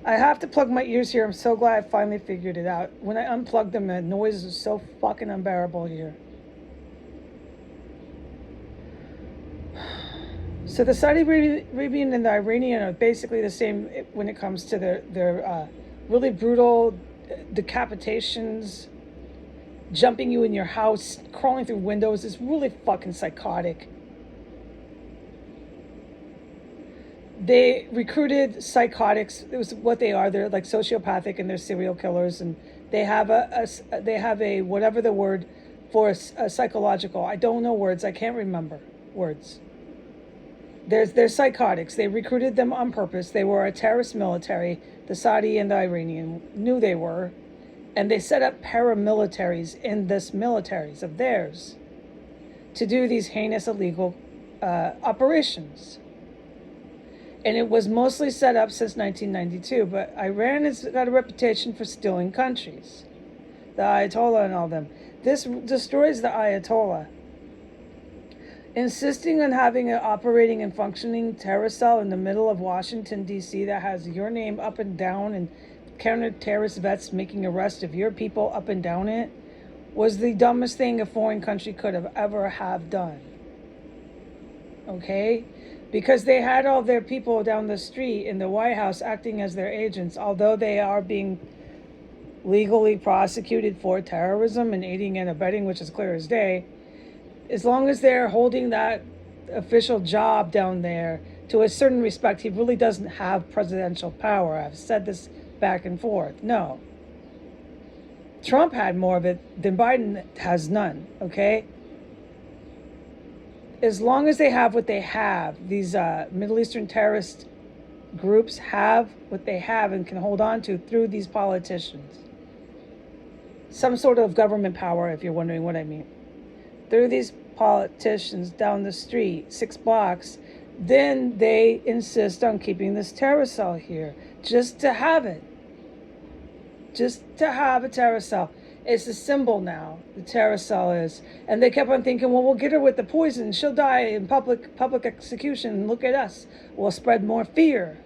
I have to plug my ears here. I'm so glad I finally figured it out. When I unplugged them, the noise is so fucking unbearable here. So the Saudi Arabian and the Iranian are basically the same when it comes to their really brutal decapitations, jumping you in your house, crawling through windows. Is really fucking psychotic. They recruited psychotics. It was what they are. They're like sociopathic and they're serial killers, and they have a whatever the word for a psychological. I don't know words. I can't remember words. They're psychotics. They recruited them on purpose. They were a terrorist military. The Saudi and the Iranian knew they were, and they set up paramilitaries in this militaries of theirs to do these heinous illegal operations. And it was mostly set up since 1992, but Iran has got a reputation for stealing countries. The Ayatollah and all them. This destroys the Ayatollah. Insisting on having an operating and functioning terror cell in the middle of Washington, D.C. that has your name up and down and counter-terrorist vets making arrests of your people up and down it was the dumbest thing a foreign country could have ever have done. Okay? Because they had all their people down the street in the White House acting as their agents, although they are being legally prosecuted for terrorism and aiding and abetting, which is clear as day. As long as they're holding that official job down there, to a certain respect, he really doesn't have presidential power. I've said this back and forth. No. Trump had more of it than Biden has none, okay? As long as they have what they have, these Middle Eastern terrorist groups have what they have and can hold on to through these politicians. Some sort of government power, if you're wondering what I mean. Through these politicians down the street, 6 blocks, then they insist on keeping this terror cell here, just to have it. Just to have a terror cell. It's a symbol now, the terror cell is. And they kept on thinking, well, we'll get her with the poison. She'll die in public execution. Look at us. We'll spread more fear.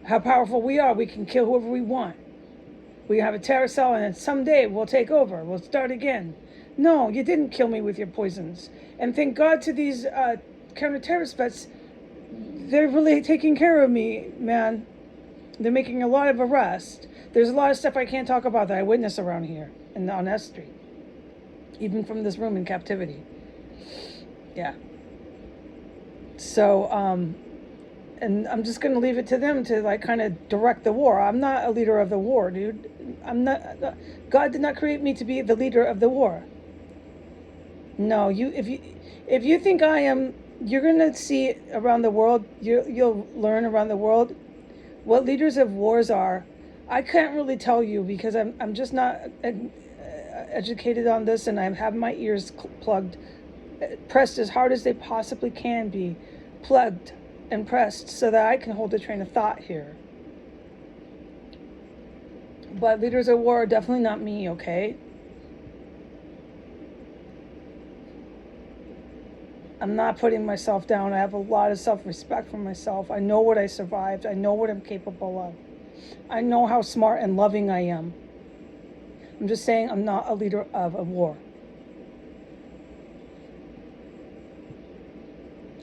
How powerful we are. We can kill whoever we want. We have a terror cell, and then someday we'll take over. We'll start again. No, you didn't kill me with your poisons. And thank God to these counter-terrorist vets. They're really taking care of me, man. They're making a lot of arrests. There's a lot of stuff I can't talk about that I witness around here and on S Street. Even from this room in captivity. Yeah. So, and I'm just going to leave it to them to like kind of direct the war. I'm not a leader of the war, dude. I'm not. God did not create me to be the leader of the war. No, if you think I am, you're going to see around the world. You'll learn around the world what leaders of wars are. I can't really tell you because I'm just not educated on this, and I have my ears plugged, pressed as hard as they possibly can be, plugged and pressed so that I can hold a train of thought here. But leaders of war are definitely not me, okay? I'm not putting myself down. I have a lot of self-respect for myself. I know what I survived. I know what I'm capable of. I know how smart and loving I am. I'm just saying I'm not a leader of a war.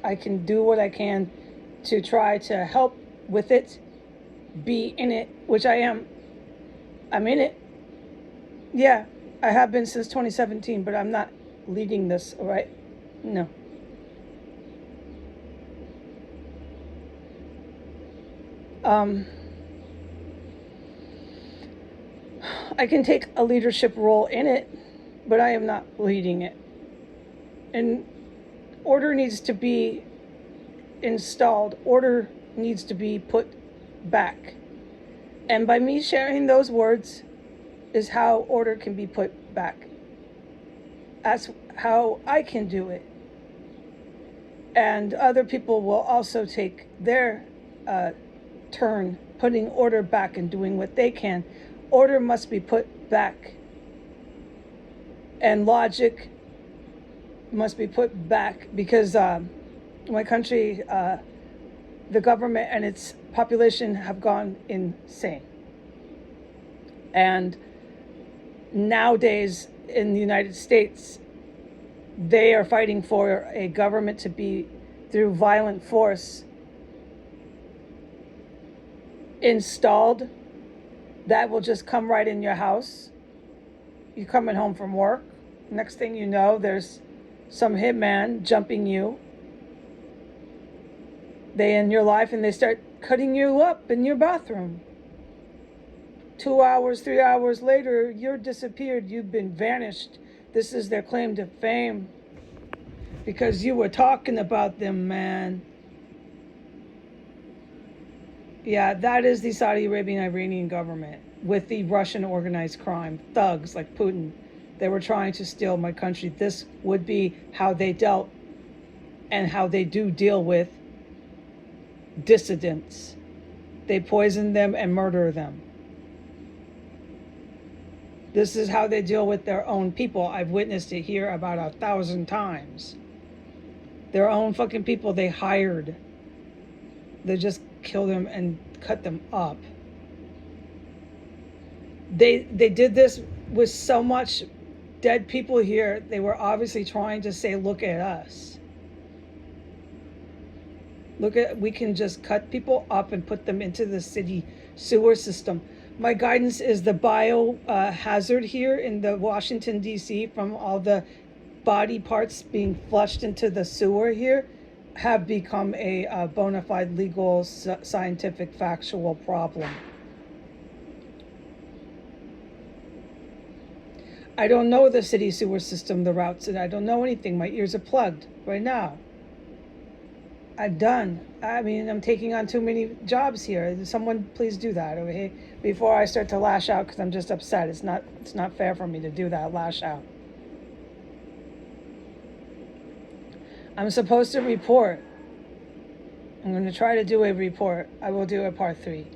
I can do what I can to try to help with it, be in it, which I am. I'm in it. Yeah, I have been since 2017, but I'm not leading this, all right? No. I can take a leadership role in it, but I am not leading it. And order needs to be installed. Order needs to be put back. And by me sharing those words is how order can be put back. That's how I can do it. And other people will also take their turn putting order back and doing what they can. Order must be put back. And logic must be put back because my country, the government and its population have gone insane. And nowadays in the United States, they are fighting for a government to be, through violent force, installed that will just come right in your house. You're coming home from work. Next thing you know, there's some hitman jumping you. They in your life and they start cutting you up in your bathroom. 2 hours, 3 hours later, you're disappeared. You've been vanished. This is their claim to fame. Because you were talking about them, man. Yeah, that is the Saudi Arabian Iranian government with the Russian organized crime. Thugs like Putin. They were trying to steal my country. This would be how they dealt and how they do deal with dissidents. They poison them and murder them. This is how they deal with their own people. I've witnessed it here about 1,000 times. Their own fucking people they hired. They just kill them and cut them up. They did this with so much dead people here. They were obviously trying to say, look at us. We can just cut people up and put them into the city sewer system. My guidance is the biohazard here in the Washington, D.C. from all the body parts being flushed into the sewer here have become a bona fide legal, scientific, factual problem. I don't know the city sewer system, the routes, and I don't know anything. My ears are plugged right now. I'm done. I mean, I'm taking on too many jobs here. Someone please do that over here before I start to lash out because I'm just upset. It's not fair for me to do that, lash out. I'm supposed to report. I'm going to try to do a report. I will do a part 3.